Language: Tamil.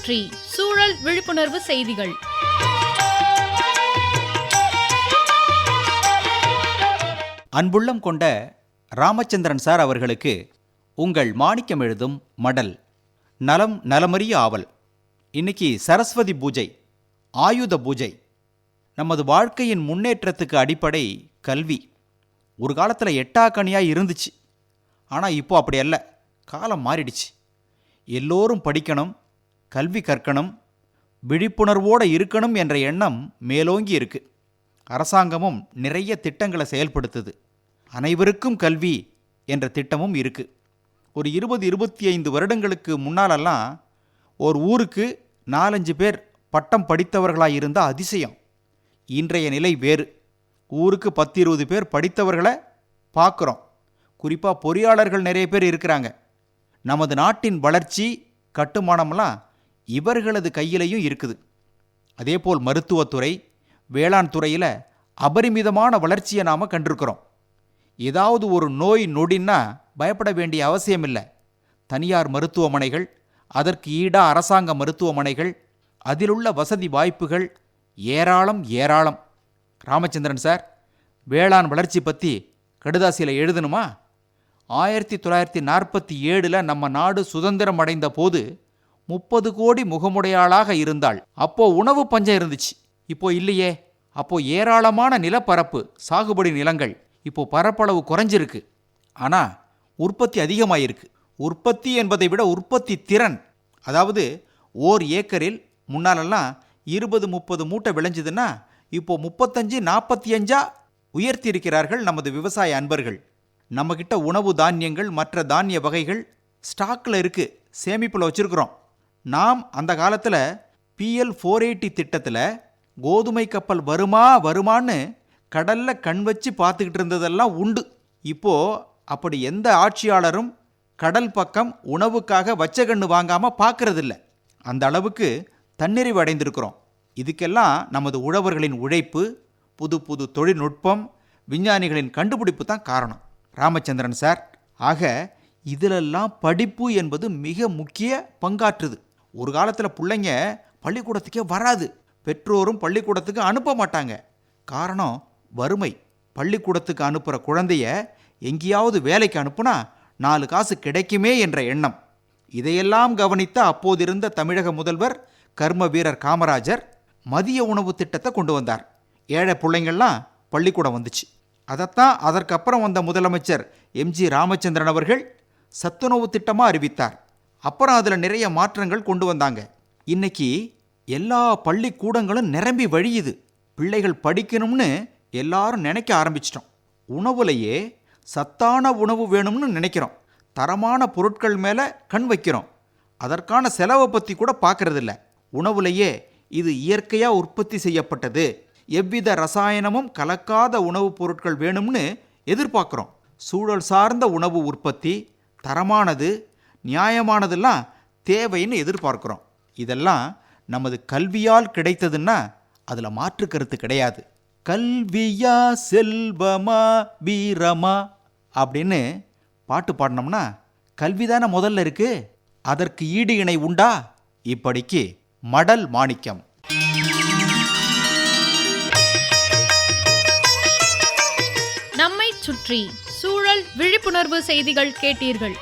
சுற்றி சூழல் விழிப்புணர்வு செய்திகள். அன்புள்ளம் கொண்ட ராமச்சந்திரன் சார் அவர்களுக்கு உங்கள் மாணிக்கம் எழுதும் மடல். நலம் நலமறிய ஆவல். இன்னைக்கு சரஸ்வதி பூஜை, ஆயுத பூஜை. நமது வாழ்க்கையின் முன்னேற்றத்துக்கு அடிப்படை கல்வி. ஒரு காலத்தில் எட்டாக்கனியாக இருந்துச்சு. ஆனால் இப்போ அப்படி அல்ல, காலம் மாறிடுச்சு. எல்லோரும் படிக்கணும், கல்வி கற்கணும், விழிப்புணர்வோடு இருக்கணும் என்ற எண்ணம் மேலோங்கி இருக்கு. அரசாங்கமும் நிறைய திட்டங்களை செயல்படுத்துது. அனைவருக்கும் கல்வி என்ற திட்டமும் இருக்குது. ஒரு 20-25 வருடங்களுக்கு முன்னாலெல்லாம் ஒரு ஊருக்கு 4-5 பேர் பட்டம் படித்தவர்களாக இருந்தால் அதிசயம். இன்றைய நிலை வேறு. ஊருக்கு 10-20 பேர் படித்தவர்களை பார்க்குறோம். குறிப்பாக பொறியாளர்கள் நிறைய பேர் இருக்கிறாங்க. நமது நாட்டின் வளர்ச்சி, கட்டுமானம்லாம் இவர்களது கையிலையும் இருக்குது. அதேபோல் மருத்துவத்துறை, வேளாண் துறையில் அபரிமிதமான வளர்ச்சியை நாம் கண்டிருக்கிறோம். ஏதாவது ஒரு நோய் நொடின்னா பயப்பட வேண்டிய அவசியமில்லை. தனியார் மருத்துவமனைகள், அதற்கு ஈடாக அரசாங்க மருத்துவமனைகள், அதிலுள்ள வசதி வாய்ப்புகள் ஏராளம் ஏராளம். ராமச்சந்திரன் சார், வேளாண் வளர்ச்சி பற்றி கடுதாசியில் எழுதணுமா? 1947 நம்ம நாடு சுதந்திரம் அடைந்த போது 30 கோடி முகமுடையாளாக இருந்தாள். அப்போ உணவு பஞ்சம் இருந்துச்சு, இப்போ இல்லையே. அப்போ ஏராளமான நிலப்பரப்பு, சாகுபடி நிலங்கள். இப்போ பரப்பளவு குறைஞ்சிருக்கு. ஆனால் உற்பத்தி அதிகமாயிருக்கு. உற்பத்தி என்பதை விட உற்பத்தி திறன், அதாவது ஓர் ஏக்கரில் முன்னாலெல்லாம் 20-30 மூட்டை விளைஞ்சதுன்னா இப்போ 35-45 உயர்த்தி இருக்கிறார்கள் நமது விவசாய அன்பர்கள். நம்மக்கிட்ட உணவு தானியங்கள், மற்ற தானிய வகைகள் ஸ்டாக்கில் இருக்குது, சேமிப்பில் வச்சுருக்குறோம். நாம் அந்த காலத்தில் PL 480 திட்டத்தில் கோதுமை கப்பல் வருமான்னு கடலில் கண் வச்சு பார்த்துக்கிட்டு இருந்ததெல்லாம் உண்டு. இப்போது அப்படி எந்த ஆட்சியாளரும் கடல் பக்கம் உணவுக்காக வச்ச கண்ணு வாங்காமல் பார்க்கறதில்ல. அந்த அளவுக்கு தன்னிறைவு அடைந்திருக்கிறோம். இதுக்கெல்லாம் நமது உழவர்களின் உழைப்பு, புது புது தொழில்நுட்பம், விஞ்ஞானிகளின் கண்டுபிடிப்பு தான் காரணம். ராமச்சந்திரன் சார், ஆக இதிலெல்லாம் படிப்பு என்பது மிக முக்கிய பங்காற்றுது. ஒரு காலத்தில் பிள்ளைங்க பள்ளிக்கூடத்துக்கே வராது, பெற்றோரும் பள்ளிக்கூடத்துக்கு அனுப்ப மாட்டாங்க. காரணம் வறுமை. பள்ளிக்கூடத்துக்கு அனுப்புகிற குழந்தைய எங்கேயாவது வேலைக்கு அனுப்புனா 4 காசு கிடைக்குமே என்ற எண்ணம். இதையெல்லாம் கவனித்த அப்போதிருந்த தமிழக முதல்வர் கர்ம வீரர் காமராஜர் மதிய உணவு திட்டத்தை கொண்டு வந்தார். ஏழை பிள்ளைங்கள்லாம் பள்ளிக்கூடம் வந்துச்சு. அதைத்தான் அதற்கப்புறம் வந்த முதலமைச்சர் MG ராமச்சந்திரன் அவர்கள் சத்துணவு திட்டமாக அறிவித்தார். அப்புறம் அதில் நிறைய மாற்றங்கள் கொண்டு வந்தாங்க. இன்னைக்கு எல்லா பள்ளிக்கூடங்களும் நிரம்பி வழியுது. பிள்ளைகள் படிக்கணும்னு எல்லாரும் நினைக்க ஆரம்பிச்சிட்டோம். உணவுலையே சத்தான உணவு வேணும்னு நினைக்கிறோம். தரமான பொருட்கள் மேலே கண் வைக்கிறோம். அதற்கான செலவை பற்றி கூட பார்க்கறதில்ல. உணவுலையே இது இயற்கையாக உற்பத்தி செய்யப்பட்டது, எவ்வித ரசாயனமும் கலக்காத உணவுப் பொருட்கள் வேணும்னு எதிர்பார்க்குறோம். சூழல் சார்ந்த உணவு உற்பத்தி, தரமானது, நியாயமானதெல்லாம் தேவைன்னு எதிர்பார்க்குறோம். இதெல்லாம் நமது கல்வியால் கிடைத்ததுன்னா அதில் மாற்று கருத்து கிடையாது. கல்வியா செல்வமா வீரமா அப்படின்னு பாட்டு பாடினோம்னா கல்விதானே முதல்ல இருக்கு. அதற்கு ஈடு இணை உண்டா? இப்படிக்கு மடல் மாணிக்கம். நம்மை சுற்றி சூழல் விழிப்புணர்வு செய்திகள் கேட்டீர்கள்.